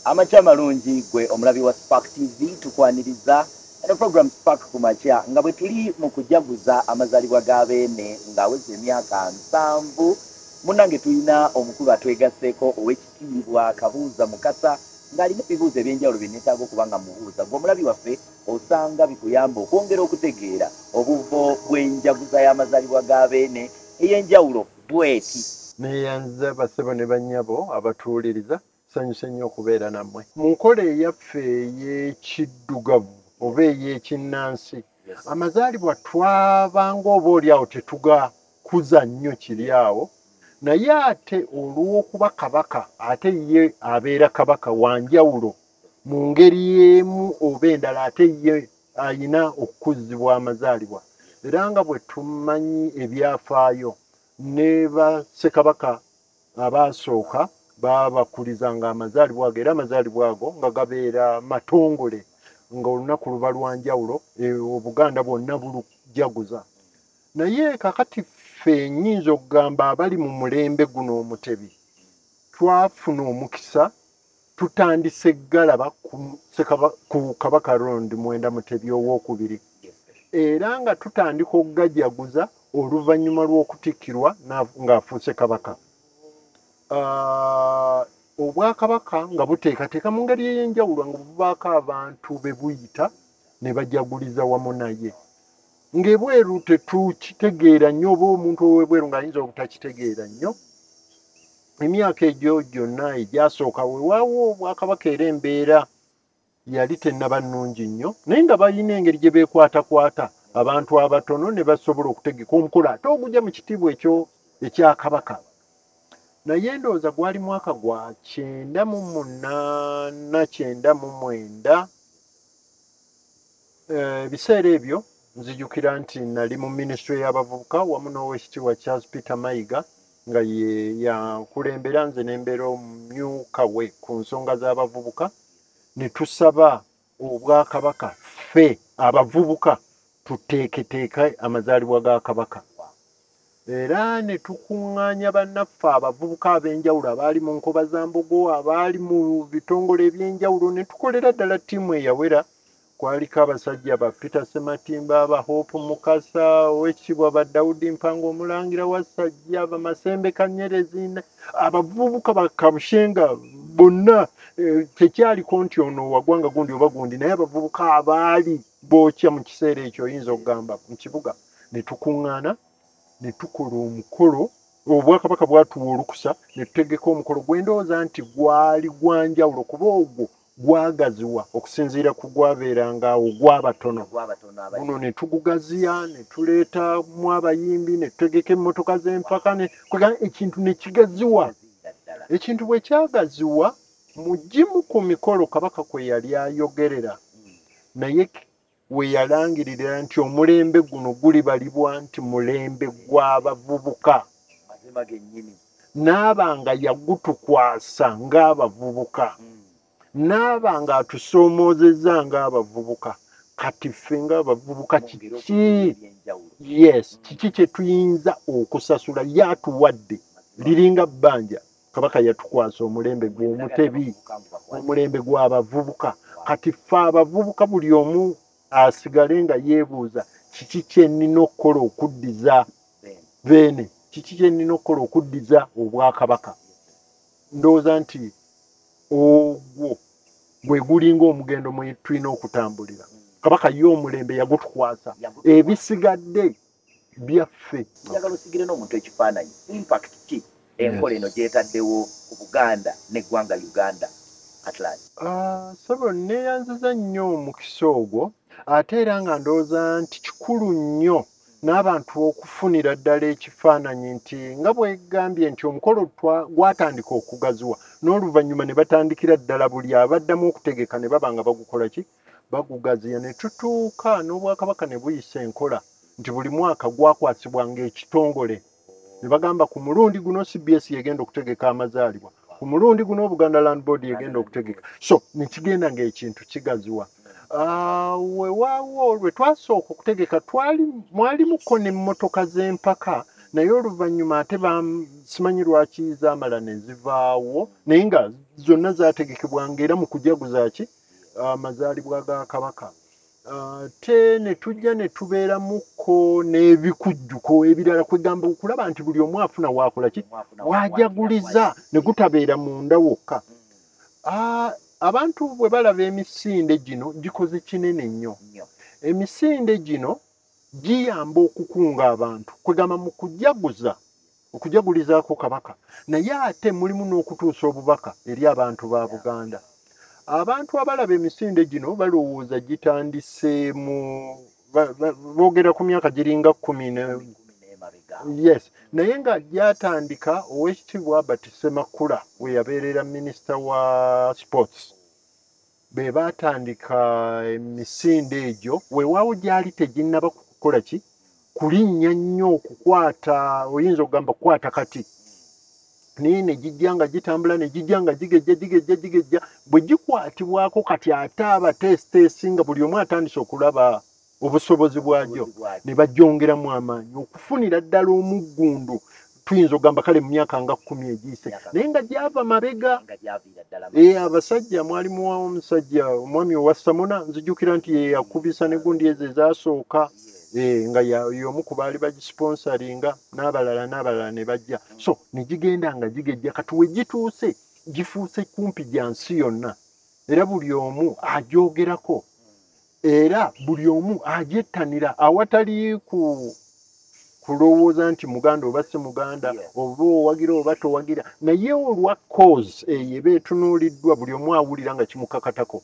Amacha malungi gwe omulabi wa Spark TV tukwaniriza eno program Spark kumacha nga bwe tuli mu kujaguza amazalibwa g'abeene ng'aweze emyaka 7 munange tulina omukulu atwegasseko ow'ekitiibwa Kabuuza Mukasa ng'alina ebibuuzo ebyenjawulo bye neetaaga okuba nga mubuuza gwe omulabi waffe osanga bikuyamba okwongera okutegeera obuvo bw'enjaguza y'amazalibwa g'abeene ey'enjawulo bweti. Neyanza basebo ne bannyabo abatuuliriza sanyuse nnyo okubeera nammwe mu nkola eyaffe ey'ekiddugavu oba ey'ekinnansi. Amazaalibwa twabanga oba oli awo tetugakuza nnyo kiri awo, naye ate olw'okuba kabaka ate ye abeera kabaka wa njawulo mu ngeri y'emu oba endala, ate ye ayina okukuzibwa amazaalibwa. Era nga bwe tumanyi ebyafaayo ne bassekabaka abaasooka babakulizanga amazaalibwa ago, era amazaalibwa ago nga gabeera matongole nga olunaku luba lwa njawulo, Obuganda bwonna bulujaguza. Naye kakati ffe nnyinza okugamba abali mu mulembe guno omutebi twafuna omukisa tutandise galaba ku Kabaka Round Mwenda Mutebi owookubiri, era nga tutandika okugajaguza oluvannyuma lw'okutikkirwa ng'afuuse kabaka. Obwakabaka nga buteekateeka mu ngeri ey'enjawulo nga bubaako abantu be buyita ne bajaguliza wamu naye. Ng'ebweru tetukitegeera nnyo oba omuntu ow'ebweru ng'ayinza obutakitegeera nnyo. Emyaka egyo gyonna egyasooka weewaawo obwakabaka era embeera yali tennaba nnungi nnyo, naye nga balina engeri gye beekwatakwata abantu abatono ne basobola okutegeka omukolo ate ogujja mu kitiibwa ekyo ekya kabaka. Naye ndowooza gwali mwaka gwa 98-99. Ebiseera ebyo nzijukira nti nali mu minisitule y'abavubuka wamu n'Oweekitiibwa Charles Peter Mayiga nga ye yankulembera, nze ne mbeera omumyuka we ku nsonga z'abavubuka. Ne tusaba obwakabaka ffe abavubuka tuteeketeeke amazaalibwa ga kabaka, era ne tukuŋŋaanya bannaffe abavubuka ab'enjawulo abaali mu Nkoba za Mbogo, abaali mu bitongole eby'enjawulo, ne tukolera ddala ttiimu eyawera. Kwaliko abasajja ba Peter Sematimba, ba Hope Mukasa, Oweekitiibwa ba Daudi Mpango, Omulangira Wassajja, ba Masembe Kanyerezi, abavubuka ba Kabushenga bonna. Tekyaliko nti ono wagwanga gundi oba gundi, naye abavubuka abaali bookya mu kiseera ekyo oyinza okugamba mu kibuga. Ne tukuŋŋaana ne tukola omukolo, obwakabaka bwatuwa olukusa ne tutegeka omukolo gwe ndowooza nti gwali gwa njawulo kuba ogwo gwagaziwa okusinziira ku gwabeeranga awo gw'abatono. Guno ne tugugaziya ne tuleetamu abayimbi ne tutegeka emmotoka z'empaka, ekintu ne kigaziwa. Ekintu bwe kyagaziwa mu gimu ku mikolo kabaka kwe yali ayogerera, naye we yalangirira nti omulembe guno gulibalibwa nti mulembe gw'abavubuka, n'aba nga yagutukwasa ng'abavubuka, n'aba nga atusoomoozezza ng'abavubuka. Kati ffe ng'abavubuka kiki kye tuyinza okusasula yatuwadde liringa bbanja. Kabaka yatukwasa omulembe gw'omutebi, omulembe gw'abavubuka. Kati ffe abavubuka buli omu asigale nga yeebuuza kiki kye nnina okukola okuddiza beene, kiki kye nnina okukola okuddiza obwakabaka. Ndowooza nti ogwo gwe gulinga omugendo mwe tulina okutambulira. Kabaka ye omulembe yagutukwasa, ebisigadde byaffe. Njagala osigire n'omuntu ekifaananyi impact ki enkola eno gyetaddewo ku Buganda n'eggwanga Uganda at large. Sabo neeyanziza nnyo omukisa ogwo, ate era nga ndowooza nti kikulu nnyo n'abantu okufunira ddala ekifaananyi nti nga bwegambye nti omukolo gwatandika okugaziwa n'oluvannyuma ne batandikira ddala buli abaddamu okutegeka ne baba nga bagukola ki, bagugaziya. Ne tutuuka n'obwakabaka ne buyisa enkola nti buli mwaka gwakwasibwanga ekitongole. Ne bagamba ku mulundi guno CBS yegenda okutegeka amazaalibwa, ku mulundi guno Buganda Land Board yegenda okutegeka. So ne kigenda ng'ekintu kigaziwa. Weewaawo lwe twasooka okutegeka mwalimuko n'emmotoka z'empaka naye oluvannyuma ate simanyi lwaki zaamala ne zivaawo naye nga zonna zaategekebwanga era mu kujaguza ki amazaalibwa ga kabaka. Te ne tujja ne tubeeramuko n'ebikujjuko ebirala kwegamba okulaba nti buli omu afuna waakola ki waajaguliza ne gutabeera munda wokka. Abantu bwe balaba emisinde gino gikoze kinene nnyo. Emisinde gino giyamba okukunga abantu kwegamba mu okujagulizaako kabaka naye ate mulimu n'okutuusa obubaka eri abantu ba Buganda. Abantu abalaba emisinde gino balowooza gitandise boogera ku myaka giringa 10 yes naye nga gyatandika Oweekitiibwa Albert Ssemakula we yabeerera minisita wa sports be baatandika emisinde egyo weewaawo gyali teginnaba kukola ki kulinnya nnyo okukwata oyinza okugamba kukwata kati naye ne gijja nga gitambula ne gijja nga gigejja bwe gikwatibwako kati ate abateesiteesi nga buli omu atandise okulaba obusobozi bwagyo ne bagyongeramu amaanyi okufunira ddala omuggundu tuyinza okugamba kale mu myaka nga 10 egiyise naye nga gyava mabega. Abasajja mwalimu omusajja omwami owa Samona nzijukira nti ye yakubisa ne gundi ezo ezasooka nga y'omu ku baali bagisponsoringa n'abalala ne bajja so ne gigenda nga gigejja kati we gituuse gifuuse kumpi gya nsi yonna era buli omu agyogerako era buli omu agyettanira awatali kulowooza nti Muganda oba si Muganda oba owagira oba towagira naye olwa cause eyo eba etunuuliddwa buli omu awulira nga kimukakatako